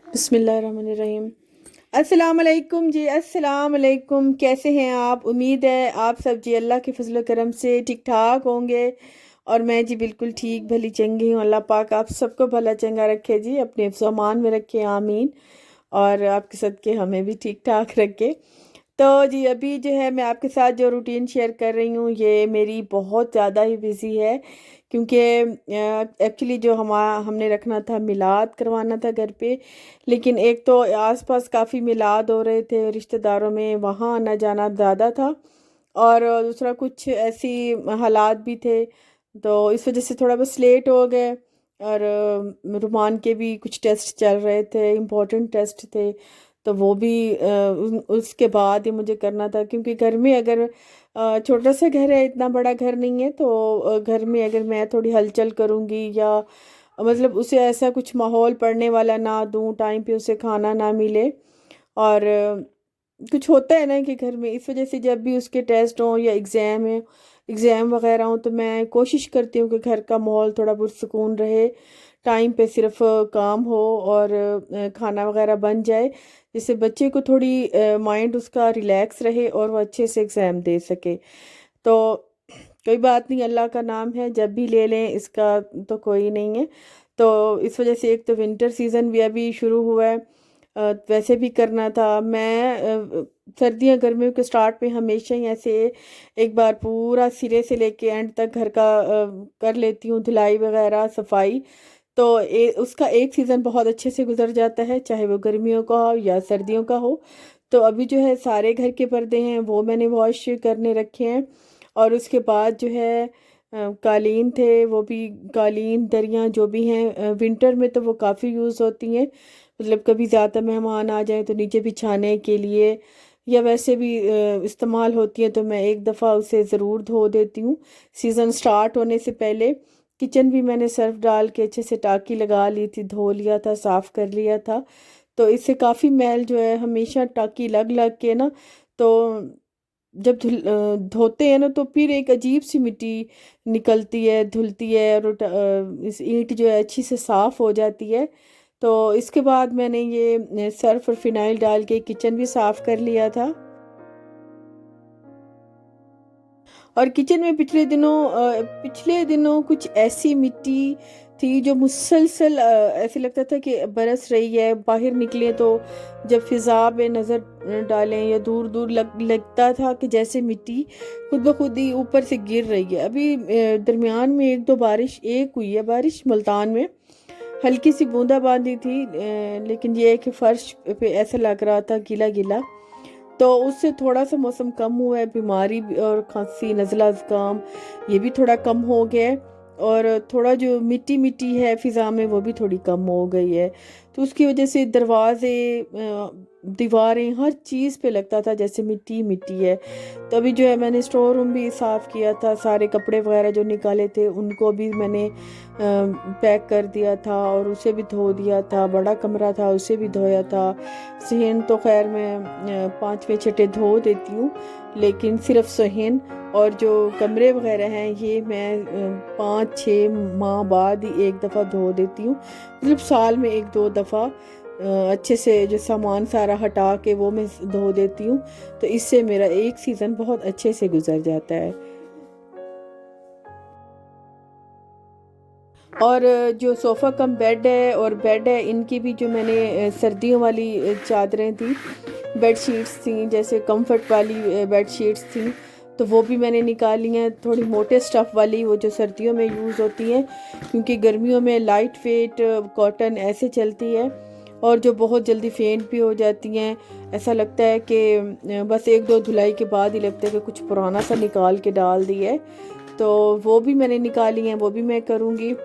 बिस्मिल्लाहिर्रहमानिर्रहीम। अस्सलाम वालेकुम जी, अस्सलाम वालेकुम। कैसे हैं आप? उम्मीद है आप सब जी अल्लाह के फजल करम से ठीक ठाक होंगे। और मैं जी बिल्कुल ठीक भली चंगी हूँ। अल्लाह पाक आप सबको भला चंगा रखे जी, अपने हिफ्ज़ व अमान में रखे, आमीन। और आपके सदके हमें भी ठीक ठाक रखे। तो जी अभी जो है मैं आपके साथ जो रूटीन शेयर कर रही हूँ ये मेरी बहुत ज़्यादा ही बिज़ी है, क्योंकि एक्चुअली जो हमने रखना था, मिलाद करवाना था घर पे। लेकिन एक तो आसपास काफ़ी मिलाद हो रहे थे रिश्तेदारों में, वहाँ आना जाना ज़्यादा था। और दूसरा कुछ ऐसी हालात भी थे, तो इस वजह से थोड़ा बस लेट हो गए। और रुमान के भी कुछ टेस्ट चल रहे थे, इम्पोर्टेंट टेस्ट थे। तो वो भी उसके बाद ही मुझे करना था, क्योंकि घर में अगर छोटा सा घर है, इतना बड़ा घर नहीं है, तो घर में अगर मैं थोड़ी हलचल करूँगी या मतलब उसे ऐसा कुछ माहौल पड़ने वाला ना दूँ, टाइम पे उसे खाना ना मिले। और कुछ होता है ना कि घर में, इस वजह से जब भी उसके टेस्ट हों या एग्ज़ाम वगैरह हों, तो मैं कोशिश करती हूँ कि घर का माहौल थोड़ा पुरसुकून रहे, टाइम पे सिर्फ काम हो और खाना वगैरह बन जाए, जिससे बच्चे को थोड़ी माइंड उसका रिलैक्स रहे और वो अच्छे से एग्ज़ाम दे सके। तो कोई बात नहीं, अल्लाह का नाम है, जब भी ले लें इसका तो कोई नहीं है। तो इस वजह से एक तो विंटर सीज़न भी अभी शुरू हुआ है, वैसे भी करना था। मैं सर्दियाँ गर्मियों के स्टार्ट में हमेशा ही ऐसे एक बार पूरा सिरे से लेके एंड तक घर का कर लेती हूँ, धुलाई वगैरह सफाई। तो उसका एक सीज़न बहुत अच्छे से गुजर जाता है, चाहे वो गर्मियों का हो या सर्दियों का हो। तो अभी जो है सारे घर के पर्दे हैं वो मैंने वॉश करने रखे हैं। और उसके बाद जो है कालीन थे, वो भी कालीन दरियाँ जो भी हैं, विंटर में तो वो काफ़ी यूज़ होती हैं। मतलब कभी ज़्यादा मेहमान आ जाएं तो नीचे बिछाने के लिए या वैसे भी इस्तेमाल होती है, तो मैं एक दफ़ा उसे ज़रूर धो देती हूँ सीज़न स्टार्ट होने से पहले। किचन भी मैंने सर्फ डाल के अच्छे से टाँकी लगा ली थी, धो लिया था, साफ़ कर लिया था। तो इससे काफ़ी मैल जो है हमेशा टाँकी लग लग के ना, तो जब धोते हैं ना तो फिर एक अजीब सी मिट्टी निकलती है, धुलती है, और इस ईंट जो है अच्छी से साफ़ हो जाती है। तो इसके बाद मैंने ये सर्फ और फिनाइल डाल के किचन भी साफ़ कर लिया था। और किचन में पिछले दिनों कुछ ऐसी मिट्टी थी जो मुसलसल ऐसे लगता था कि बरस रही है। बाहर निकले तो जब फिजा में नज़र डालें या दूर दूर लगता था कि जैसे मिट्टी खुद ब खुद ही ऊपर से गिर रही है। अभी दरमियान में एक दो बारिश एक हुई है, बारिश मुल्तान में हल्की सी बूंदाबांदी थी, लेकिन ये है कि फर्श पे ऐसा लग रहा था गीला गीला। तो उससे थोड़ा सा मौसम कम हुआ है, बीमारी और खांसी नज़ला ज़ुकाम ये भी थोड़ा कम हो गया है। और थोड़ा जो मिट्टी मिट्टी है फिज़ा में वो भी थोड़ी कम हो गई है। तो उसकी वजह से दरवाजे दीवारें हर चीज़ पे लगता था जैसे मिट्टी मिट्टी है। तो अभी जो है मैंने स्टोर रूम भी साफ़ किया था, सारे कपड़े वगैरह जो निकाले थे उनको भी मैंने पैक कर दिया था और उसे भी धो दिया था। बड़ा कमरा था उसे भी धोया था। सहन तो खैर मैं 5वें छठे धो देती हूँ, लेकिन सिर्फ सहन और जो कमरे वगैरह हैं ये मैं 5-6 माह बाद ही एक दफ़ा धो देती हूँ। मतलब साल में एक दो दफ़ा अच्छे से जो सामान सारा हटा के वो मैं धो देती हूँ। तो इससे मेरा एक सीज़न बहुत अच्छे से गुजर जाता है। और जो सोफ़ा कम बेड है और बेड है, इनकी भी जो मैंने सर्दियों वाली चादरें थी, बेड शीट्स थी, जैसे कंफर्ट वाली बेड शीट्स थी, तो वो भी मैंने निकाली हैं। थोड़ी मोटे स्टफ़ वाली वो जो सर्दियों में यूज़ होती हैं, क्योंकि गर्मियों में लाइट वेट कॉटन ऐसे चलती है और जो बहुत जल्दी फेंट भी हो जाती हैं। ऐसा लगता है कि बस एक दो धुलाई के बाद ही लगता है कि कुछ पुराना सा निकाल के डाल दिया है। तो वो भी मैंने निकाली हैं, वो भी मैं करूँगी।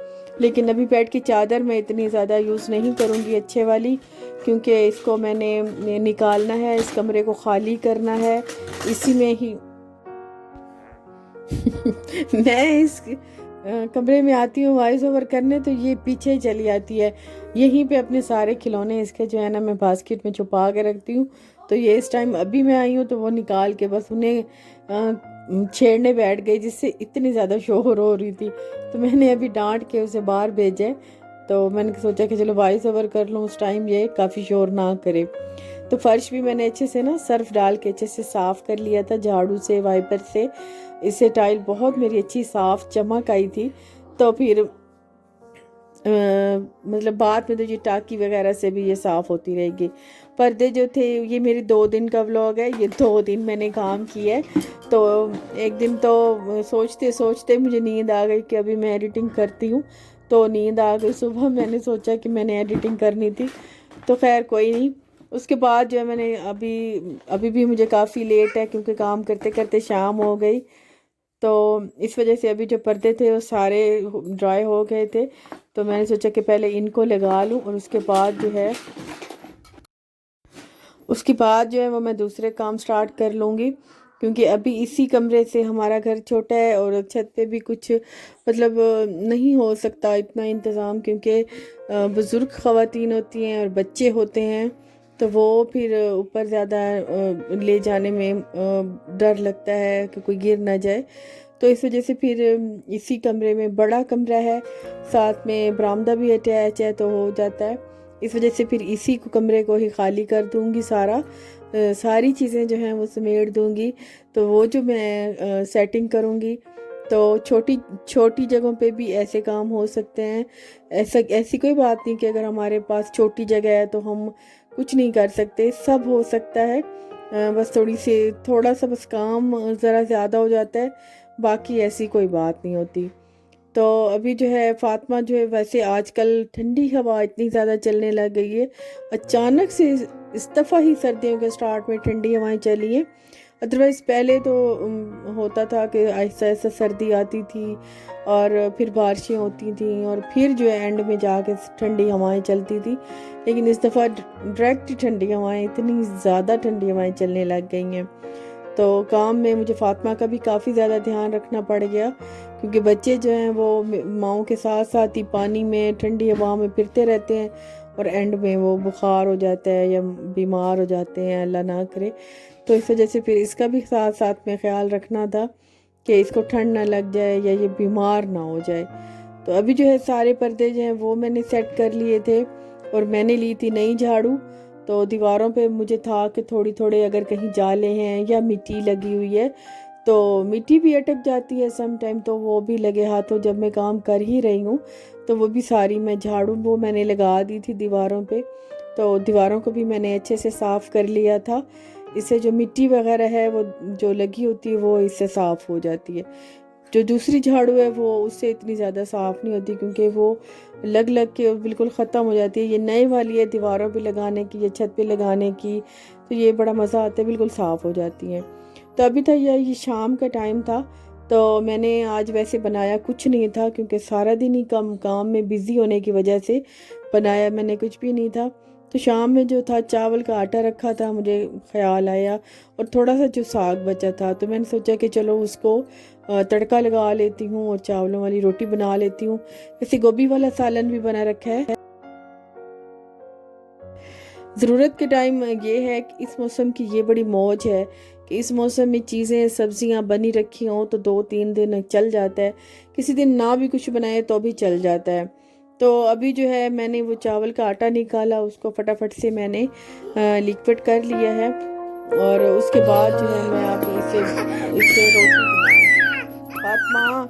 लेकिन अभी बेड की चादर मैं इतनी ज़्यादा यूज़ नहीं करूँगी अच्छे वाली, क्योंकि इसको मैंने निकालना है, इस कमरे को खाली करना है, इसी में ही मैं इस कमरे में आती हूँ वॉइस ओवर करने, तो ये पीछे चली आती है। यहीं पे अपने सारे खिलौने इसके जो है ना मैं बास्केट में छुपा के रखती हूँ। तो ये इस टाइम अभी मैं आई हूँ तो वो निकाल के बस उन्हें छेड़ने बैठ गई, जिससे इतनी ज़्यादा शोर हो रही थी। तो मैंने अभी डांट के उसे बाहर भेजा। तो तो मैंने सोचा कि चलो वॉइस ओवर कर लूँ उस टाइम, ये काफ़ी शोर ना करे। तो फर्श भी मैंने अच्छे से ना सर्फ डाल के अच्छे से साफ़ कर लिया था झाड़ू से, वाइपर से। इससे टाइल बहुत मेरी अच्छी साफ़ चमक आई थी। तो फिर मतलब बाद में तो ये टाकी वगैरह से भी ये साफ़ होती रहेगी। पर्दे जो थे, ये मेरे 2 दिन का व्लॉग है, ये 2 दिन मैंने काम किया है। तो एक दिन तो सोचते सोचते मुझे नींद आ गई कि अभी मैं एडिटिंग करती हूँ, तो नींद आ गई। सुबह मैंने सोचा कि मैंने एडिटिंग करनी थी, तो खैर कोई नहीं। उसके बाद जो है मैंने अभी भी मुझे काफ़ी लेट है क्योंकि काम करते करते शाम हो गई। तो इस वजह से अभी जो पर्दे थे वो सारे ड्राई हो गए थे। तो मैंने सोचा कि पहले इनको लगा लूँ और उसके बाद जो है वो मैं दूसरे काम स्टार्ट कर लूँगी, क्योंकि अभी इसी कमरे से हमारा घर छोटा है और छत पे भी कुछ मतलब नहीं हो सकता इतना इंतज़ाम, क्योंकि बुज़ुर्ग ख़वातीन होती हैं और बच्चे होते हैं, तो वो फिर ऊपर ज़्यादा ले जाने में डर लगता है कि कोई गिर ना जाए। तो इस वजह से फिर इसी कमरे में, बड़ा कमरा है, साथ में बरामदा भी अटैच है, तो हो जाता है। इस वजह से फिर इसी को कमरे को ही खाली कर दूंगी सारा, सारी चीज़ें जो हैं वो समेट दूंगी। तो वो जो मैं सेटिंग करूंगी, तो छोटी छोटी जगहों पे भी ऐसे काम हो सकते हैं। ऐसी कोई बात नहीं कि अगर हमारे पास छोटी जगह है तो हम कुछ नहीं कर सकते, सब हो सकता है। बस थोड़ा सा बस काम ज़रा ज़्यादा हो जाता है, बाकी ऐसी कोई बात नहीं होती। तो अभी जो है फातिमा जो है, वैसे आजकल ठंडी हवा इतनी ज़्यादा चलने लग गई है, अचानक से इस दफ़ा ही सर्दियों के स्टार्ट में ठंडी हवाएं चली हैं। अदरवाइज़ पहले तो होता था कि ऐसा ऐसा सर्दी आती थी और फिर बारिशें होती थी और फिर जो है एंड में जाके ठंडी हवाएं चलती थी। लेकिन इस दफ़ा डायरेक्ट ठंडी हवाएं, इतनी ज़्यादा ठंडी हवाएं चलने लग गई हैं। तो काम में मुझे फातिमा का भी काफ़ी ज़्यादा ध्यान रखना पड़ गया, क्योंकि बच्चे जो हैं वो माओ के साथ साथ ही पानी में ठंडी हवा में फिरते रहते हैं और एंड में वो बुखार हो जाता है या बीमार हो जाते हैं, अल्लाह ना करे। तो इस वजह से फिर इसका भी साथ साथ में ख्याल रखना था कि इसको ठंड ना लग जाए या ये बीमार ना हो जाए। तो अभी जो है सारे पर्दे जो हैं वो मैंने सेट कर लिए थे और मैंने ली थी नई झाड़ू। तो दीवारों पे मुझे था कि थोड़ी थोड़े अगर कहीं जाले हैं या मिट्टी लगी हुई है, तो मिट्टी भी अटक जाती है सम टाइम, तो वो भी लगे हाथों जब मैं काम कर ही रही हूँ, तो वो भी सारी मैं झाड़ू वो मैंने लगा दी थी दीवारों पे। तो दीवारों को भी मैंने अच्छे से साफ़ कर लिया था। इससे जो मिट्टी वगैरह है वो जो लगी होती है वो इससे साफ़ हो जाती है। जो दूसरी झाड़ू है वो उससे इतनी ज़्यादा साफ़ नहीं होती, क्योंकि वो लग लग के बिल्कुल ख़त्म हो जाती है। ये नई वाली है दीवारों पे लगाने की या छत पे लगाने की, तो ये बड़ा मज़ा आता है, बिल्कुल साफ़ हो जाती हैं। तो अभी था ये शाम का टाइम था, तो मैंने आज वैसे बनाया कुछ नहीं था, क्योंकि सारा दिन ही काम में बिज़ी होने की वजह से बनाया मैंने कुछ भी नहीं था। तो शाम में जो था चावल का आटा रखा था, मुझे ख्याल आया, और थोड़ा सा जो साग बचा था, तो मैंने सोचा कि चलो उसको तड़का लगा लेती हूँ और चावलों वाली रोटी बना लेती हूँ। जैसे गोभी वाला सालन भी बना रखा है। ज़रूरत के टाइम ये है कि इस मौसम की ये बड़ी मौज है कि इस मौसम में चीज़ें सब्जियां बनी रखी हों तो 2-3 दिन चल जाता है, किसी दिन ना भी कुछ बनाए तो भी चल जाता है। तो अभी जो है मैंने वो चावल का आटा निकाला, उसको फटाफट से मैंने लिक्विड कर लिया है, और उसके बाद जो है मैं अब इससे रोटी बनाऊंगी। फातिमा,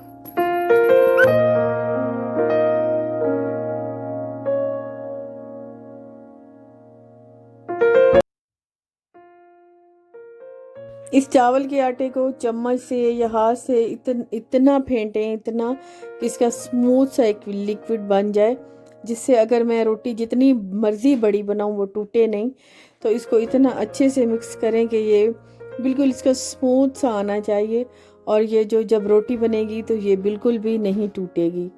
इस चावल के आटे को चम्मच से या हाथ से इतना फेंटें, इतना कि इसका स्मूथ सा एक लिक्विड बन जाए, जिससे अगर मैं रोटी जितनी मर्ज़ी बड़ी बनाऊं वो टूटे नहीं। तो इसको इतना अच्छे से मिक्स करें कि ये बिल्कुल इसका स्मूथ सा आना चाहिए, और ये जो जब रोटी बनेगी तो ये बिल्कुल भी नहीं टूटेगी।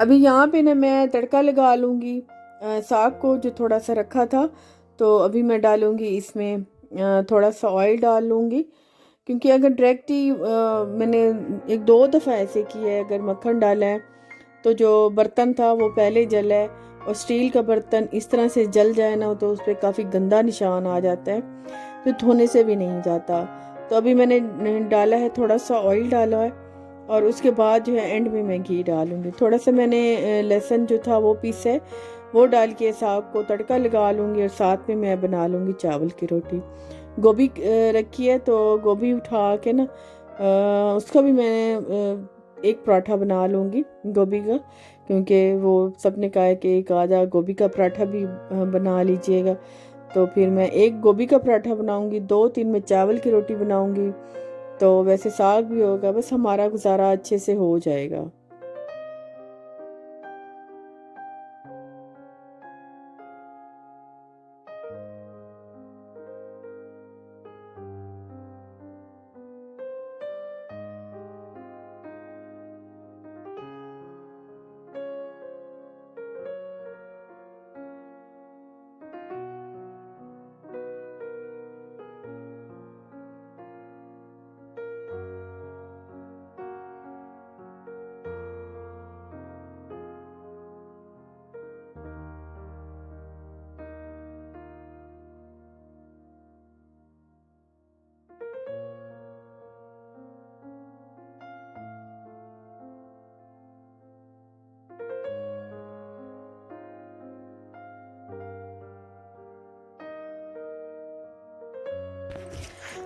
अभी यहाँ पे ना मैं तड़का लगा लूँगी साग को, जो थोड़ा सा रखा था। तो अभी मैं डालूँगी इसमें थोड़ा सा ऑयल डाल लूँगी, क्योंकि अगर डायरेक्ट ही मैंने 1-2 दफ़ा ऐसे किया है, अगर मक्खन डाला है तो जो बर्तन था वो पहले जला है, और स्टील का बर्तन इस तरह से जल जाए ना तो उस पर काफ़ी गंदा निशान आ जाता है, तो धोने से भी नहीं जाता। तो अभी मैंने डाला है, थोड़ा सा ऑयल डाला है और उसके बाद जो है एंड में मैं घी डालूँगी। थोड़ा सा मैंने लहसुन जो था वो पीसा है, वो डाल के साग को तड़का लगा लूँगी और साथ में मैं बना लूँगी चावल की रोटी। गोभी रखी है तो गोभी उठा के ना उसका भी मैंने एक पराठा बना लूँगी गोभी का, क्योंकि वो सबने कहा है कि एक आधा गोभी का पराठा भी बना लीजिएगा। तो फिर मैं एक गोभी का पराठा बनाऊँगी, 2-3 में चावल की रोटी बनाऊँगी, तो वैसे साग भी होगा, बस हमारा गुजारा अच्छे से हो जाएगा।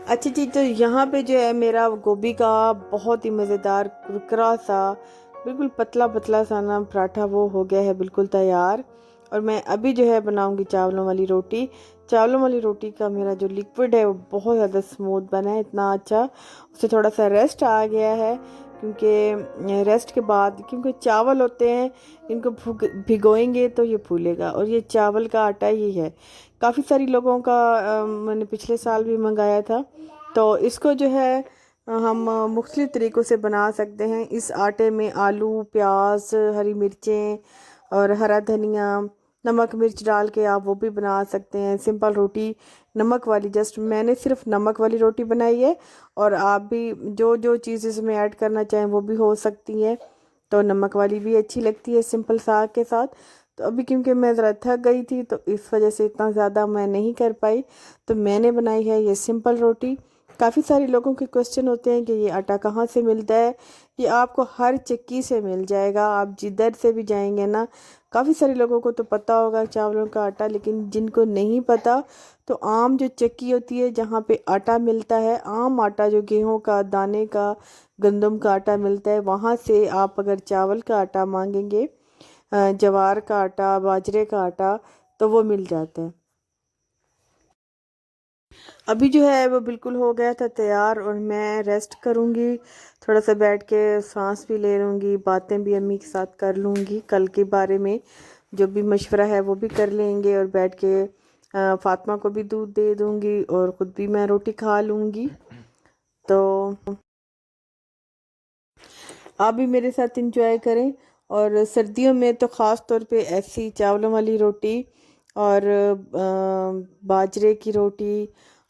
अच्छा जी, तो यहाँ पे जो है मेरा गोभी का बहुत ही मज़ेदार कुरकुरा सा, बिल्कुल पतला पतला सा ना पराठा वो हो गया है बिल्कुल तैयार। और मैं अभी जो है बनाऊंगी चावलों वाली रोटी। चावलों वाली रोटी का मेरा जो लिक्विड है वो बहुत ज़्यादा स्मूथ बना है, इतना अच्छा। उससे थोड़ा सा रेस्ट आ गया है, क्योंकि रेस्ट के बाद, क्योंकि चावल होते हैं इनको भिगोएंगे तो ये फूलेगा, और ये चावल का आटा ही है। काफ़ी सारी लोगों का मैंने पिछले साल भी मंगाया था। तो इसको जो है हम मुख्तलिफ़ तरीक़ों से बना सकते हैं। इस आटे में आलू, प्याज, हरी मिर्चें और हरा धनिया, नमक मिर्च डाल के आप वो भी बना सकते हैं। सिंपल रोटी नमक वाली, जस्ट मैंने सिर्फ नमक वाली रोटी बनाई है, और आप भी जो जो चीज़ इसमें ऐड करना चाहें वो भी हो सकती है। तो नमक वाली भी अच्छी लगती है सिंपल साग के साथ। तो अभी क्योंकि मैं ज़रा थक गई थी तो इस वजह से इतना ज़्यादा मैं नहीं कर पाई, तो मैंने बनाई है ये सिंपल रोटी। काफ़ी सारे लोगों के क्वेश्चन होते हैं कि ये आटा कहाँ से मिलता है। ये आपको हर चक्की से मिल जाएगा, आप जिधर से भी जाएंगे ना। काफ़ी सारे लोगों को तो पता होगा चावलों का आटा, लेकिन जिनको नहीं पता, तो आम जो चक्की होती है जहाँ पे आटा मिलता है, आम आटा जो गेहूं का, दाने का, गंदम का आटा मिलता है, वहाँ से आप अगर चावल का आटा मांगेंगे, ज्वार का आटा, बाजरे का आटा, तो वो मिल जाता है। अभी जो है वो बिल्कुल हो गया था तैयार, और मैं रेस्ट करूँगी, थोड़ा सा बैठ के सांस भी ले लूँगी, बातें भी अम्मी के साथ कर लूँगी, कल के बारे में जो भी मशवरा है वो भी कर लेंगे, और बैठ के फातिमा को भी दूध दे दूँगी और ख़ुद भी मैं रोटी खा लूँगी। तो आप भी मेरे साथ इंजॉय करें। और सर्दियों में तो ख़ास तौर पे ऐसी चावलों वाली रोटी और बाजरे की रोटी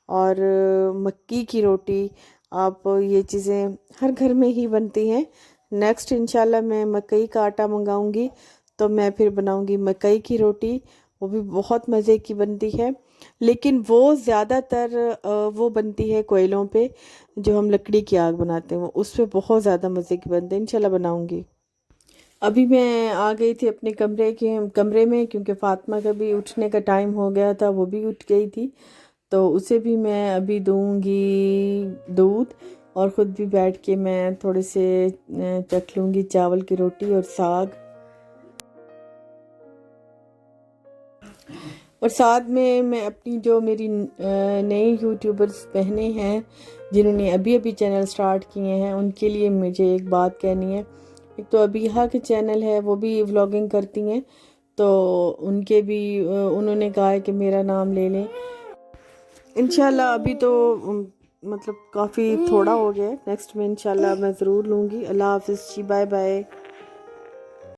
और मक्की की रोटी, आप ये चीज़ें हर घर में ही बनती हैं। नेक्स्ट इंशाल्लाह मैं मकई का आटा मंगाऊंगी, तो मैं फिर बनाऊंगी मकई की रोटी, वो भी बहुत मज़े की बनती है। लेकिन वो ज़्यादातर वो बनती है कोयलों पे, जो हम लकड़ी की आग बनाते हैं, वो उस पर बहुत ज़्यादा मज़े की बनती है। इंशाल्लाह बनाऊंगी। अभी मैं आ गई थी अपने कमरे में, क्योंकि फातिमा का भी उठने का टाइम हो गया था, वो भी उठ गई थी। तो उसे भी मैं अभी दूंगी दूध, और ख़ुद भी बैठ के मैं थोड़े से चख लूँगी चावल की रोटी और साग। और साथ में मैं अपनी जो मेरी नई यूट्यूबर्स बहनें हैं जिन्होंने अभी अभी चैनल स्टार्ट किए हैं, उनके लिए मुझे एक बात कहनी है। एक तो अबीहा के चैनल है, वो भी व्लॉगिंग करती हैं, तो उनके भी उन्होंने कहा है कि मेरा नाम ले लें इंशाल्लाह। अभी तो मतलब काफ़ी थोड़ा हो गया है, नेक्स्ट में इंशाल्लाह मैं ज़रूर लूँगी। अल्लाह हाफ़िज़ जी, बाय बाय।